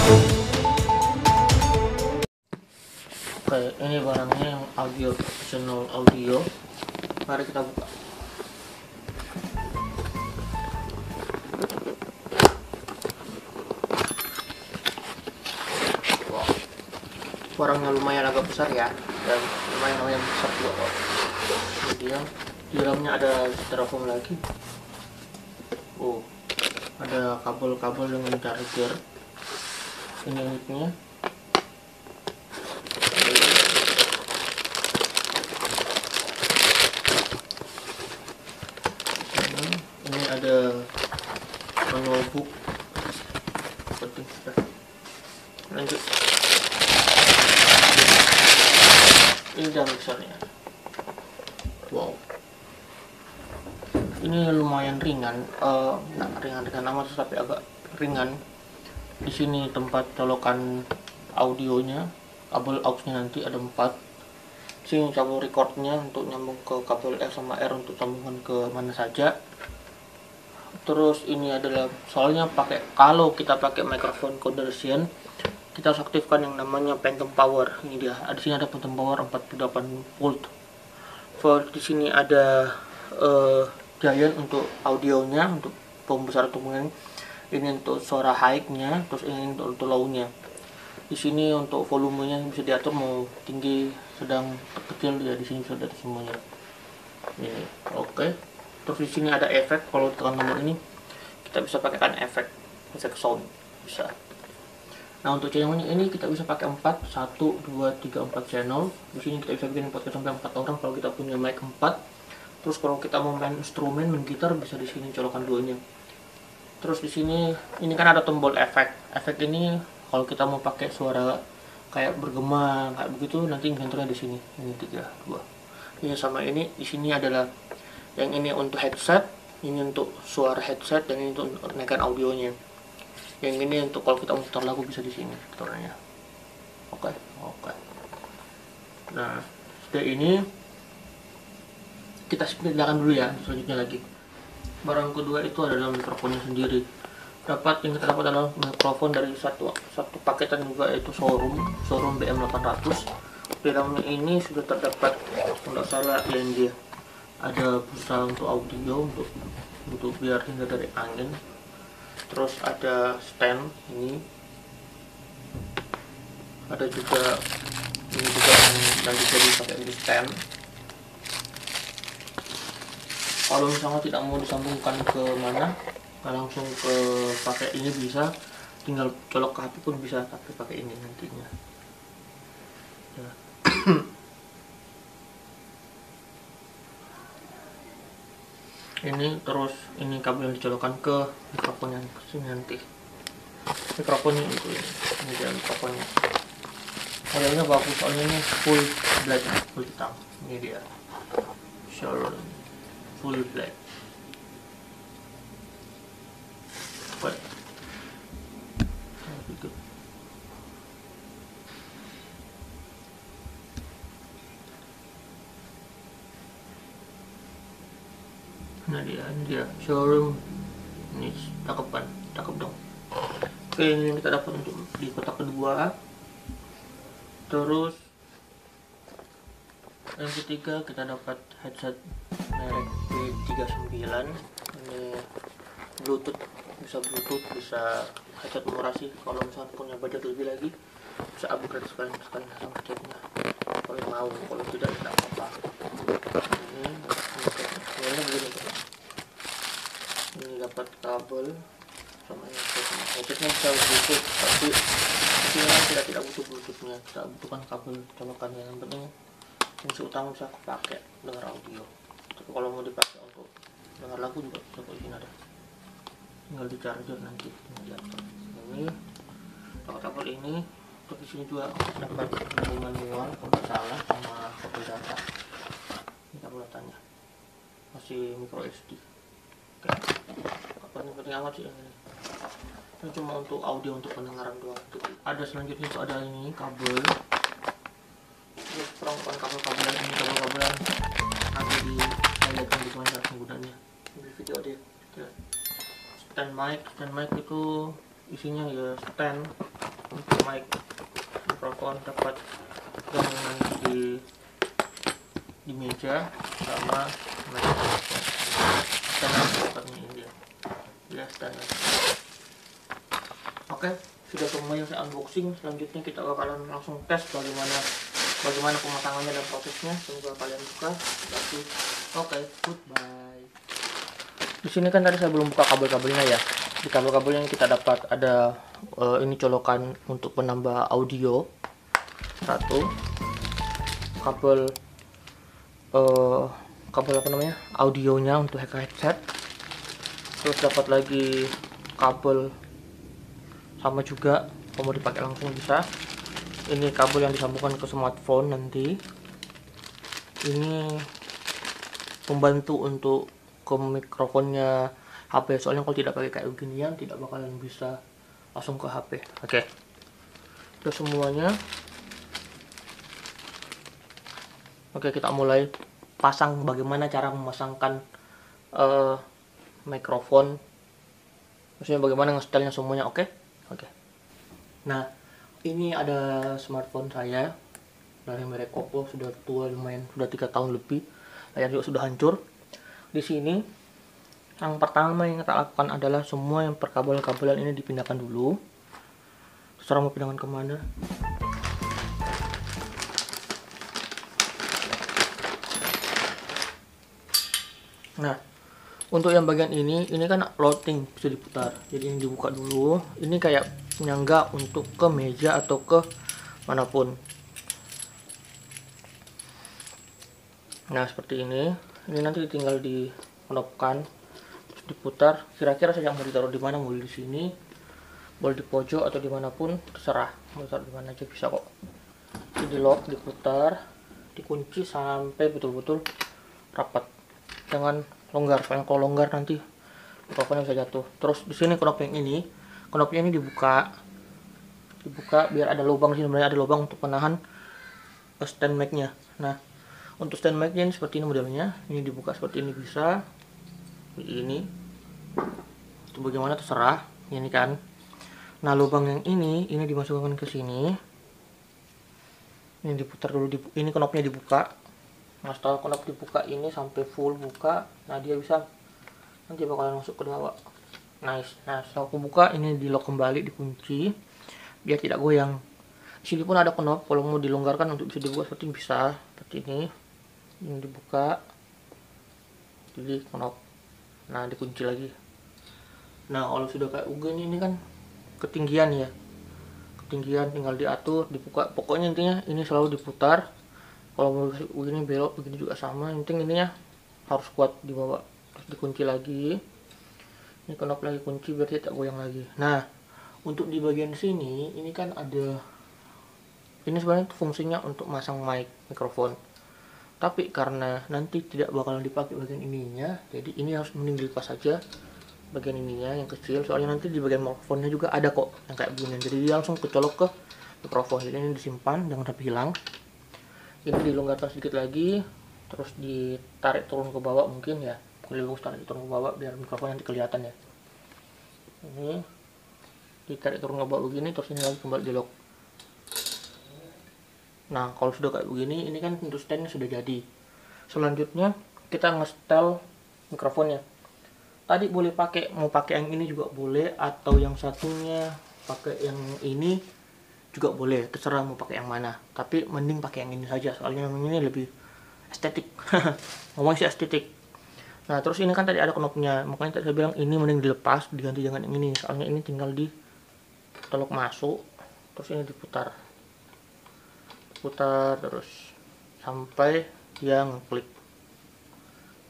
Oke, ini barangnya yang audio, professional audio. Mari kita buka. Wow, barangnya lumayan agak besar ya, dan lumayan besar juga kok. Kemudian di dalamnya ada styrofoam lagi. Oh, ada kabel-kabel dengan charger. Ini unitnya. Ini ada manual book. Penting. Lanjut. Ini dalam besarnya. Wow. Ini lumayan ringan, nggak ringan-ringan amat, tapi agak ringan. Di sini tempat colokan audionya, kabel aux-nya nanti ada 4. Sini cabang recordnya untuk nyambung ke kabel F sama R untuk sambungan ke mana saja. Terus ini adalah soalnya kalau kita pakai microphone conversion, kita harus aktifkan yang namanya phantom power. Ini dia. Di sini ada phantom power 48 volt. Di sini ada giant untuk audionya, untuk pembesar tumbuhan. Ini untuk suara high-nya, terus ini untuk low-nya. Di sini untuk volumenya bisa diatur mau tinggi, sedang, kecil ya, di sini sudah ada semuanya. Ini, oke. Terus di sini ada efek. Kalau tekan nomor ini, kita bisa pakaikan efek sound, bisa. Nah, untuk channelnya ini kita bisa pakai 4, 1, 2, 3, 4 channel. Di sini kita bisa bikin podcast sampai 4 orang kalau kita punya mic 4. Terus kalau kita mau main instrumen, main gitar, bisa di sini colokan duanya. Terus di sini ini kan ada tombol efek. Efek ini kalau kita mau pakai suara kayak bergema kayak begitu, nanti inventornya di sini. Ini 3, 2. Ini sama ini. Di sini adalah yang ini untuk headset, ini untuk suara headset, dan ini untuk naikkan audionya. Yang ini untuk kalau kita muter lagu bisa di sini fiturnya. Oke. Nah, sudah ini kita pindahan dulu ya. Selanjutnya lagi, barang kedua itu adalah mikrofonnya sendiri. Yang kita dapat adalah mikrofon dari satu paketan juga, yaitu showroom BM800. Di dalamnya ini sudah terdapat, kalau salah yang dia ada busa untuk audio, untuk biar hindar dari angin. Terus ada stand ini, ada juga ini juga yang nanti jadi pakai ini stand. Kalau misalnya tidak mau disambungkan ke mana, langsung ke pakai ini bisa, tinggal colok ke HP pun bisa, tapi pakai ini nantinya ya. Ini terus ini kabel yang dicolokkan ke mikrofon yang sini nanti. Mikrofonnya itu ini dia mikrofonnya. Modelnya bagus soalnya ini full black, full hitam. Ini dia. Sure. Full black. Oke. Nah, ini dia showroom. Ini cakep dong. Oke, ini yang kita dapat untuk di kotak kedua. Terus yang ketiga kita dapat headset merek B39. Ini Bluetooth, bisa headset murah sih. Kalau misalnya punya budget lebih lagi, bisa upgrade sekali sama headsetnya. Kalau mau, kalau tidak apa-apa. Ini begini tuh. Ini dapat kabel sama headsetnya bisa Bluetooth, tapi kita tidak butuh Bluetoothnya, kita butuhkan kabel colokannya. Yang penting fungsi utama bisa kepake dengar audio. Tapi kalau mau dipakai untuk dengar lagu juga bisa ini ada, tinggal di charger nanti laptop. Ini kabel ini. Terus di sini juga dapat manual kalau tidak salah, sama kabel data. Ini kabel datanya masih micro SD. Oke, penting amat sih ini. Ini cuma untuk audio, untuk pendengaran doang. Ada selanjutnya itu ada ini kabel. Ini perangkat kabel-kabelan, ini kabel-kabelan nanti saya lihatkan bagaimana cara penggunaannya di video dia. Stand mic itu isinya ya stand untuk mic mikrofon dapat gabungan di meja sama mikrofon standar ini dia standar. Oke, sudah semua yang saya unboxing. Selanjutnya kita bakalan langsung tes bagaimana pemasangannya dan prosesnya. Semoga kalian suka. Oke, goodbye. Di sini kan tadi saya belum buka kabel-kabelnya ya. Di kabel-kabelnya kita dapat ada ini colokan untuk penambah audio, satu kabel apa namanya, audionya untuk headset. Terus dapat lagi kabel sama juga, kalau mau dipakai langsung bisa. Ini kabel yang disambungkan ke smartphone nanti. Ini pembantu untuk ke mikrofonnya HP, soalnya kalau tidak pakai kayak beginian tidak bakalan bisa langsung ke HP. Oke, itu semuanya. Oke, kita mulai pasang. Bagaimana cara memasangkan mikrofon, maksudnya bagaimana nge-stylenya semuanya. Oke. Nah, ini ada smartphone saya dari merek Oppo, sudah tua lumayan, sudah 3 tahun lebih. Layar juga sudah hancur. Di sini yang pertama yang kita lakukan adalah semua yang perkabel-kabelan ini dipindahkan dulu. Terserah mau pindahkan kemana. Nah, untuk yang bagian ini kan loading, bisa diputar. Jadi ini dibuka dulu. Ini kayak penyangga untuk ke meja atau ke manapun. Nah, seperti ini. Ini nanti tinggal dikonopkan, terus diputar. Kira-kira saya mau ditaruh di mana, mau di sini, boleh di pojok atau dimanapun, terserah. Mau taruh di mana aja bisa kok. Ini di lock, diputar, dikunci sampai betul-betul rapat. Jangan longgar, soalnya kalau longgar nanti mikrofonnya bisa jatuh. Terus di sini knopnya ini dibuka biar ada lubang. Sini sebenarnya ada lubang untuk menahan stand mic-nya. Nah, untuk stand mic-nya ini seperti ini modelnya. Ini dibuka seperti ini bisa. Ini itu bagaimana terserah. Ini kan. Nah, lubang yang ini dimasukkan ke sini. Ini diputar dulu. Ini knopnya dibuka. Nah, setelah knop dibuka ini sampai full buka, nah dia bisa nanti bakalan masuk ke bawah. Nice. Nah, setelah aku buka ini di lock kembali, dikunci biar tidak goyang. Di sini pun ada knop, kalau mau dilonggarkan untuk bisa dibuka seperti ini, bisa seperti ini. Ini dibuka, jadi knop. Nah, dikunci lagi. Nah, kalau sudah kayak begini, ini kan ketinggian ya. Ketinggian tinggal diatur, dibuka. Pokoknya intinya ini selalu diputar. Kalau mau begini belok, begini juga sama. Yang penting ininya harus kuat di bawah. Terus dikunci lagi. Ini knop lagi kunci biar tidak goyang lagi. Nah, untuk di bagian sini ini kan ada, ini sebenarnya fungsinya untuk masang mikrofon. Tapi karena nanti tidak bakalan dipakai bagian ininya, jadi ini harus mending dilepas saja bagian ininya yang kecil. Soalnya nanti di bagian mikrofonnya juga ada kok yang kayak begini. Jadi dia langsung kecolok ke mikrofon. Jadi ini disimpan, jangan sampai hilang. Ini dilonggarkan sedikit lagi, terus ditarik turun ke bawah mungkin ya. Lebih bagus tarik turun ke bawah biar mikrofonnya nanti kelihatan ya. Ini ditarik turun ke bawah begini, terus ini lagi kembali di lock. Nah, kalau sudah kayak begini, ini kan untuk standnya sudah jadi. Selanjutnya kita nge-style mikrofonnya. Tadi boleh mau pakai yang ini juga boleh, atau yang satunya pakai yang ini juga boleh, terserah mau pakai yang mana. Tapi mending pakai yang ini saja, soalnya yang ini lebih estetik. Ngomong sih estetik. Nah, terus ini kan tadi ada knopnya, makanya tadi saya bilang ini mending dilepas, diganti dengan yang ini. Soalnya ini tinggal di teluk masuk, terus ini diputar terus sampai dia ngeklik.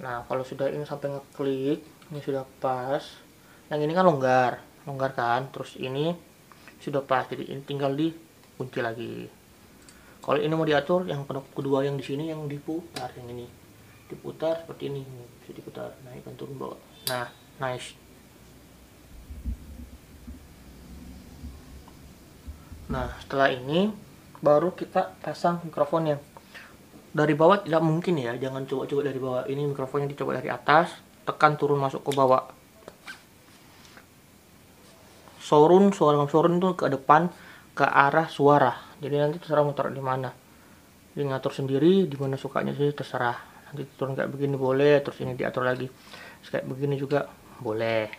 Nah, kalau sudah ini sampai ngeklik, ini sudah pas. Yang ini kan longgar kan, terus ini sudah pas, jadi ini tinggal dikunci lagi. Kalau ini mau diatur, yang knop kedua yang di sini yang diputar, yang ini diputar seperti ini, bisa diputar naik dan turun bawah. Nah, nice. Nah, setelah ini baru kita pasang mikrofonnya. Dari bawah tidak mungkin ya, jangan coba-coba dari bawah. Ini mikrofonnya dicoba dari atas, tekan turun masuk ke bawah. Suara sorun itu ke depan, ke arah suara. Jadi nanti terserah mau taruh di mana. Jadi ngatur sendiri di mana sukanya sih, terserah. Nanti turun kayak begini boleh, terus ini diatur lagi. Terus kayak begini juga boleh.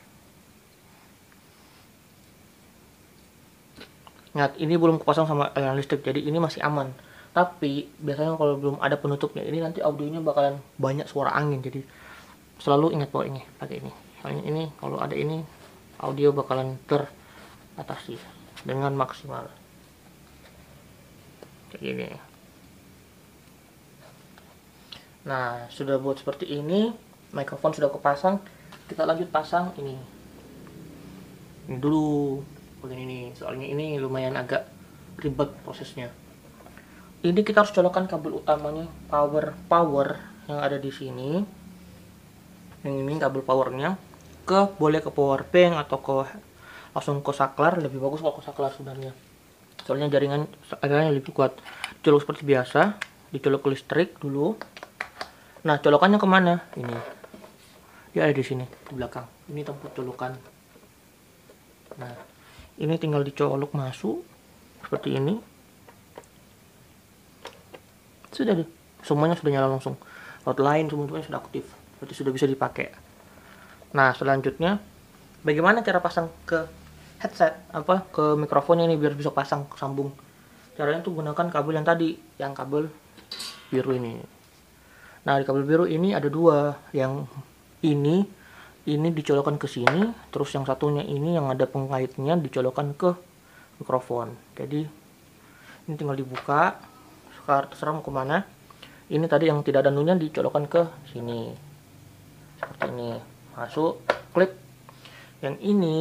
Ingat, ini belum kepasang sama aliran listrik, jadi ini masih aman. Tapi biasanya kalau belum ada penutupnya, ini nanti audionya bakalan banyak suara angin. Jadi selalu ingat bawa ini, pakai ini. Soalnya ini kalau ada ini, audio bakalan teratasi dengan maksimal. Kayak gini. Nah, sudah buat seperti ini, mikrofon sudah kepasang. Kita lanjut pasang ini. Ini dulu. Begini nih, soalnya ini lumayan agak ribet prosesnya. Ini kita harus colokkan kabel utamanya, power yang ada di sini. Yang ini kabel powernya boleh ke power bank atau langsung ke saklar. Lebih bagus kalau ke saklar sebenarnya. Soalnya jaringannya lebih kuat. Colok seperti biasa, dicolok ke listrik dulu. Nah, colokannya kemana? Ini. Ya ada di sini, di belakang. Ini tempat colokan. Nah, ini tinggal dicolok masuk seperti ini. Sudah deh, semuanya sudah nyala langsung. Outline semuanya sudah aktif, berarti sudah bisa dipakai. Nah, selanjutnya bagaimana cara pasang ke headset, ke mikrofonnya ini biar bisa pasang sambung. Caranya tuh gunakan kabel yang tadi, yang kabel biru ini. Nah, di kabel biru ini ada dua, yang ini dicolokkan ke sini, terus yang satunya ini yang ada pengaitnya dicolokkan ke mikrofon. Jadi ini tinggal dibuka, sekarang terserah mau kemana. Ini tadi yang tidak ada nunya dicolokkan ke sini, seperti ini, masuk, klik. Yang ini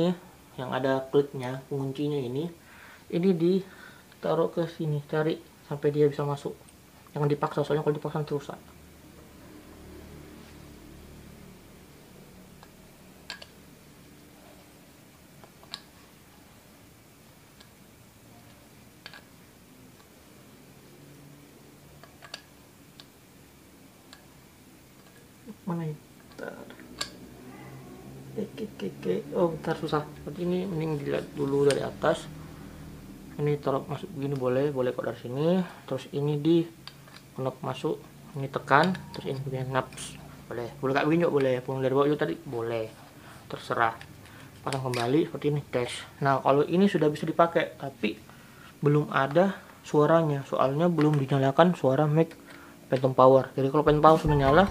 yang ada kliknya, penguncinya ini ditaruh ke sini, cari sampai dia bisa masuk. Jangan dipaksa, soalnya kalau dipaksa nanti rusak. Mana ini? Oh, bentar, susah. Berarti ini mending dilihat dulu dari atas. Ini taruh masuk begini boleh kok dari sini. Terus ini di knob masuk, ini tekan, terus ini begini naps. Boleh kayak begini juga boleh. Pun dari bawah juga tadi boleh. Terserah. Pasang kembali seperti ini, tes. Nah, kalau ini sudah bisa dipakai, tapi belum ada suaranya. Soalnya belum dinyalakan suara mic Phantom Power. Jadi kalau Phantom Power sudah nyala,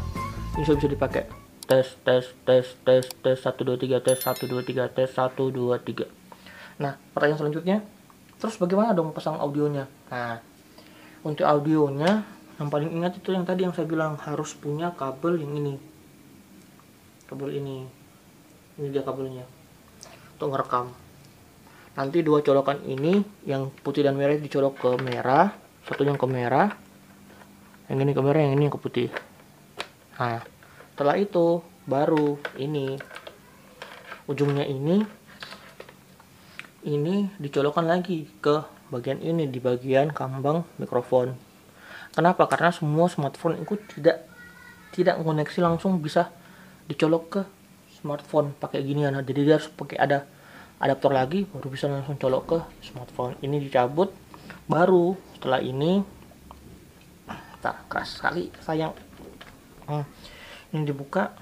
ini sudah bisa dipakai. Tes 1 2 3 tes 1 2 3 tes 1 2 3. Nah, pertanyaan selanjutnya, terus bagaimana dong pasang audionya? Nah, untuk audionya yang paling ingat itu yang tadi yang saya bilang, harus punya kabel yang ini. Kabel ini dia kabelnya untuk ngerekam. Nanti dua colokan ini, yang putih dan merah dicolok ke merah, satunya ke merah, yang ini ke merah, yang ini ke putih. Nah, setelah itu baru ini ujungnya ini dicolokkan lagi ke bagian ini, di bagian kambang mikrofon. Kenapa? Karena semua smartphone itu tidak koneksi langsung bisa dicolok ke smartphone pakai ginian. Nah, jadi dia harus pakai ada adaptor lagi baru bisa langsung colok ke smartphone. Ini dicabut, baru setelah ini keras sekali sayang. Ini dibuka,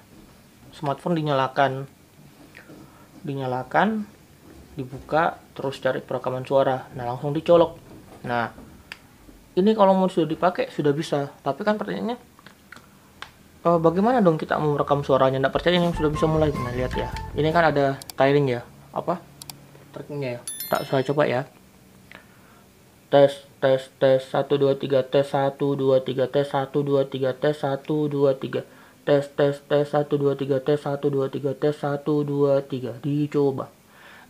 smartphone dinyalakan, dibuka, terus cari perekaman suara. Nah, langsung dicolok. Nah, ini kalau mau sudah dipakai sudah bisa. Tapi kan pertanyaannya, bagaimana dong kita mau merekam suaranya? Nggak percaya yang sudah bisa mulai. Nah, lihat ya, ini kan ada tiling ya, trackingnya ya. Tak saya coba ya. Tes 1 2 3 tes 1 2 3 tes 1 2 3 tes 1 2 3 tes 1 2 3 tes 1 2 3 tes 1 2 3, dicoba.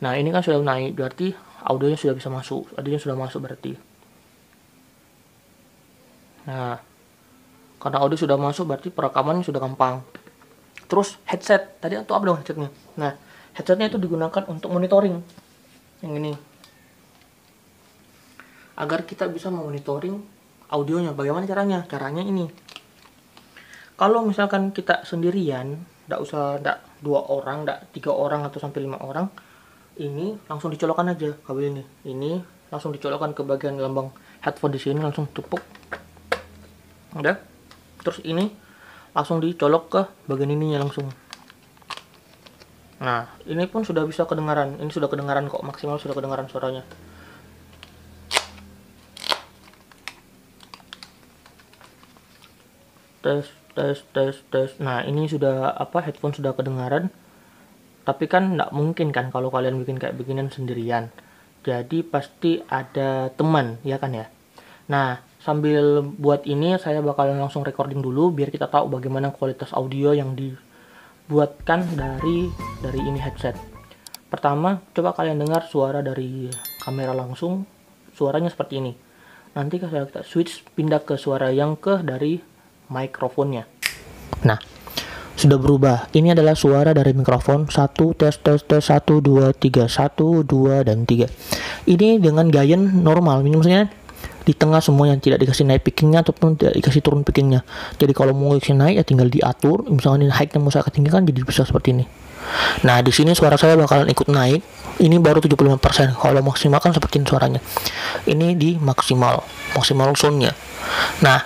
Nah, ini kan sudah naik, berarti audionya sudah bisa masuk, berarti. Nah, karena audio sudah masuk berarti perekamannya sudah gampang. Terus headset, tadi itu apa dong headsetnya? Nah, headsetnya itu digunakan untuk monitoring yang ini, agar kita bisa memonitoring audionya. Bagaimana caranya? Caranya ini, kalau misalkan kita sendirian, tidak 2 orang, tidak 3 orang atau sampai 5 orang, ini langsung dicolokkan aja kabel ini langsung dicolokkan ke bagian lambang headphone di sini, langsung tupuk. Udah. Terus ini langsung dicolok ke bagian ininya langsung. Nah, ini pun sudah bisa kedengaran. Ini sudah kedengaran kok, maksimal sudah kedengaran suaranya. Tes. Nah, ini sudah headphone sudah kedengaran. Tapi kan nggak mungkin kan kalau kalian bikin kayak beginian sendirian. Jadi pasti ada teman, ya kan ya. Nah, sambil buat ini saya bakalan langsung recording dulu biar kita tahu bagaimana kualitas audio yang dibuatkan dari ini headset. Pertama, coba kalian dengar suara dari kamera langsung. Suaranya seperti ini. Nanti kita switch pindah ke suara yang dari mikrofonnya. Nah, sudah berubah. Ini adalah suara dari mikrofon. 1 tes 1 2 3 1 2 dan 3. Ini dengan gain normal, maksudnya di tengah semuanya, tidak dikasih naik pickingnya ataupun tidak dikasih turun pickingnya. Jadi kalau mau dikasih naik ya tinggal diatur. Misalnya high-nya mau saya ketinggikan jadi bisa seperti ini. Nah, di sini suara saya bakalan ikut naik. Ini baru 75%. Kalau maksimal kan seperti ini suaranya. Ini di maksimal sound-nya. Nah,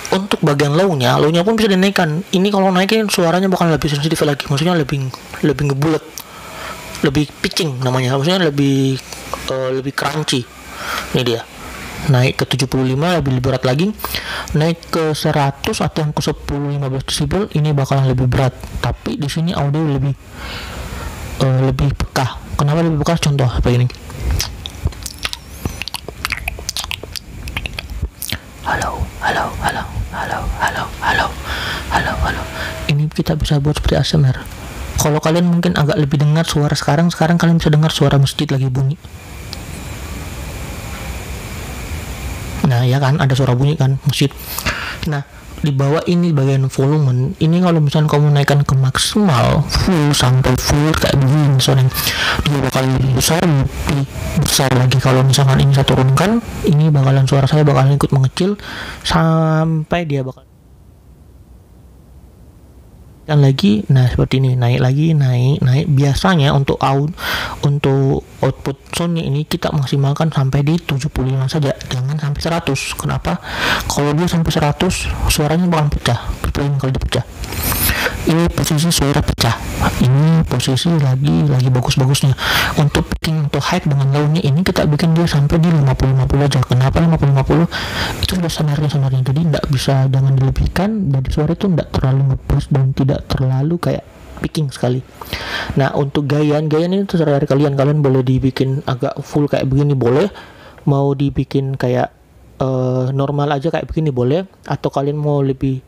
untuk bagian low-nya pun bisa dinaikkan. Ini kalau naikin suaranya bakal lebih sensitif lagi. Maksudnya lebih ngebulet, lebih pitching namanya. Maksudnya lebih crunchy. Ini dia. Naik ke 75 lebih berat lagi. Naik ke 100 atau yang ke 10-15 decibel ini bakalan lebih berat. Tapi di sini audio lebih peka. Kenapa lebih peka? Contoh seperti ini. Halo. Ini kita bisa buat seperti ASMR. Kalau kalian mungkin agak lebih dengar suara sekarang kalian bisa dengar suara masjid lagi bunyi. Nah, ya kan ada suara bunyi kan masjid. Nah, di bawah ini bagian volume. Ini kalau misalnya kamu naikkan ke maksimal full sampai full kayak begini, soalnya dia bakal lebih besar lagi. Kalau misalkan ini saya turunkan, ini suara saya bakalan ikut mengecil sampai dia bakal lagi. Nah, seperti ini, naik lagi, naik. Biasanya untuk output soundnya ini kita maksimalkan sampai di 75 saja, jangan sampai 100. Kenapa? Kalau dia sampai 100 suaranya bakal pecah. Kalau dipecah, ini posisi suara pecah. Ini posisi lagi bagus-bagusnya. Untuk picking, untuk high dengan low-nya ini kita bikin dia sampai di 50-50 aja. Kenapa 50-50? Itu sudah standarnya. Jadi tidak bisa dengan dilebihkan. Jadi suara itu tidak terlalu ngebus dan tidak terlalu kayak picking sekali. Nah, untuk gayan ini terserah dari kalian. Kalian boleh dibikin agak full kayak begini boleh. Mau dibikin kayak normal aja kayak begini boleh. Atau kalian mau lebih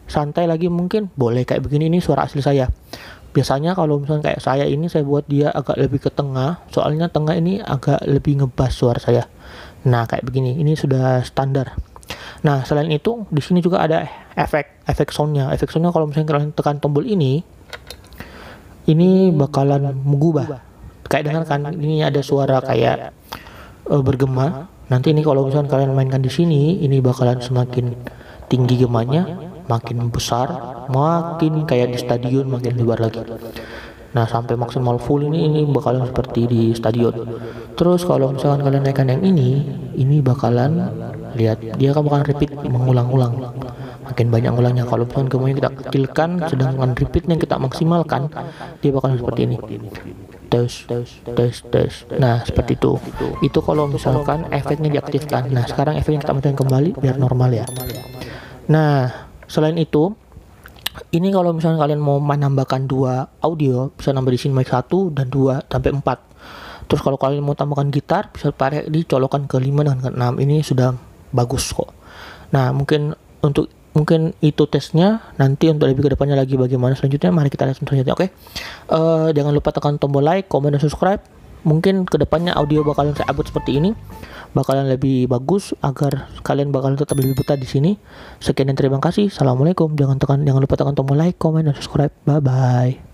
santai lagi mungkin boleh kayak begini. Ini suara asli saya. Biasanya kalau misalnya kayak saya ini, saya buat dia agak lebih ke tengah, soalnya tengah ini agak lebih ngebas suara saya. Nah, kayak begini, ini sudah standar. Nah, selain itu di sini juga ada efek soundnya. Efek soundnya kalau misalnya kalian tekan tombol ini bakalan mengubah. Kayak dengar kan, ini ada suara kayak bergema. Nanti ini kalau misalnya kalian mainkan di sini, ini bakalan semakin tinggi gemanya, makin besar, makin kayak di stadion, makin lebar lagi. Nah, sampai maksimal full ini bakalan seperti di stadion. Terus kalau misalkan kalian naikkan yang ini bakalan lihat dia bakalan repeat, mengulang-ulang. Makin banyak ulangnya. Kalau misalkan kemudian kita kecilkan, sedangkan repeatnya kita maksimalkan, dia bakalan seperti ini. Tes. Nah, seperti itu. Itu kalau misalkan efeknya diaktifkan. Nah, sekarang efeknya kita matikan kembali biar normal ya. Nah, selain itu, ini kalau misalnya kalian mau menambahkan 2 audio, bisa nambah di sini mic 1 dan 2 sampai 4. Terus kalau kalian mau tambahkan gitar, bisa pakai dicolokan ke 5 dan ke 6. Ini sudah bagus kok. Nah, mungkin itu tesnya. Nanti untuk lebih kedepannya lagi bagaimana selanjutnya, mari kita lihat selanjutnya. Oke. Jangan lupa tekan tombol like, komen, dan subscribe. Mungkin kedepannya audio bakalan saya upload seperti ini, bakalan lebih bagus agar kalian bakalan tetap lebih betah di sini. Sekian dan terima kasih. Assalamualaikum. Jangan lupa tekan tombol like, komen, dan subscribe. Bye bye.